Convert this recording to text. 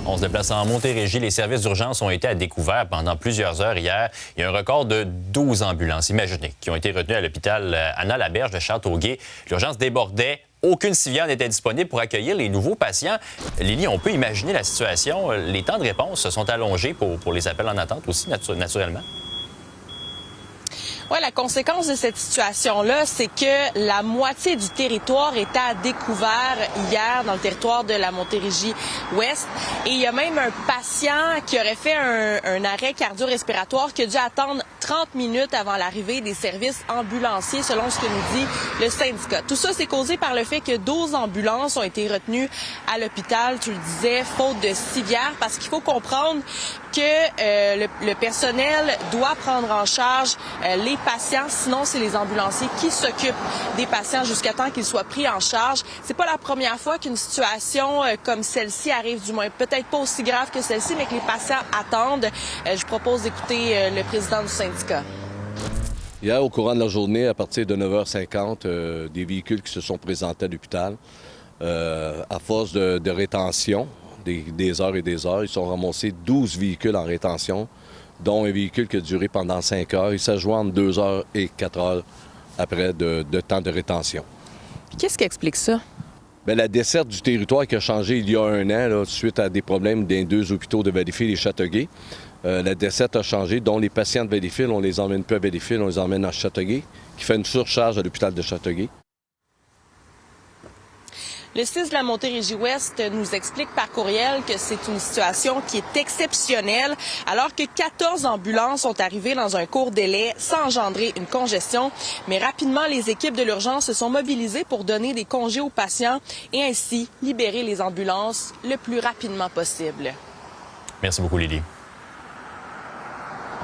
On se déplace en Montérégie. Les services d'urgence ont été à découvert pendant plusieurs heures hier. Il y a un record de 12 ambulances, imaginez, qui ont été retenues à l'hôpital Anna-Laberge de Châteauguay. L'urgence débordait. Aucune civière n'était disponible pour accueillir les nouveaux patients. Lily, on peut imaginer la situation. Les temps de réponse se sont allongés pour les appels en attente aussi, naturellement. Oui, la conséquence de cette situation-là, c'est que la moitié du territoire était à découvert hier dans le territoire de la Montérégie-Ouest. Et il y a même un patient qui aurait fait un arrêt cardio-respiratoire qui a dû attendre 30 minutes avant l'arrivée des services ambulanciers, selon ce que nous dit le syndicat. Tout ça, c'est causé par le fait que 12 ambulances ont été retenues à l'hôpital, tu le disais, faute de civières, parce qu'il faut comprendre que le personnel doit prendre en charge les patients, sinon c'est les ambulanciers qui s'occupent des patients jusqu'à temps qu'ils soient pris en charge. C'est pas la première fois qu'une situation comme celle-ci arrive, du moins peut-être pas aussi grave que celle-ci, mais que les patients attendent. Je propose d'écouter le président du syndicat. Hier, au courant de la journée, à partir de 9h50, des véhicules qui se sont présentés à l'hôpital, à force de rétention, des heures et des heures, ils sont ramassés 12 véhicules en rétention, dont un véhicule qui a duré pendant 5 heures. Il s'est joué entre 2 heures et 4 heures après de temps de rétention. Qu'est-ce qui explique ça? Bien, la desserte du territoire qui a changé il y a un an, là, suite à des problèmes dans 2 hôpitaux de Valleyfield et Châteauguay. La desserte a changé, dont les patients de Valleyfield, on les emmène plus à Valleyfield, on les emmène à Châteauguay, qui fait une surcharge à l'hôpital de Châteauguay. Le 6 de la Montérégie-Ouest nous explique par courriel que c'est une situation qui est exceptionnelle, alors que 14 ambulances sont arrivées dans un court délai sans engendrer une congestion. Mais rapidement, les équipes de l'urgence se sont mobilisées pour donner des congés aux patients et ainsi libérer les ambulances le plus rapidement possible. Merci beaucoup, Lily.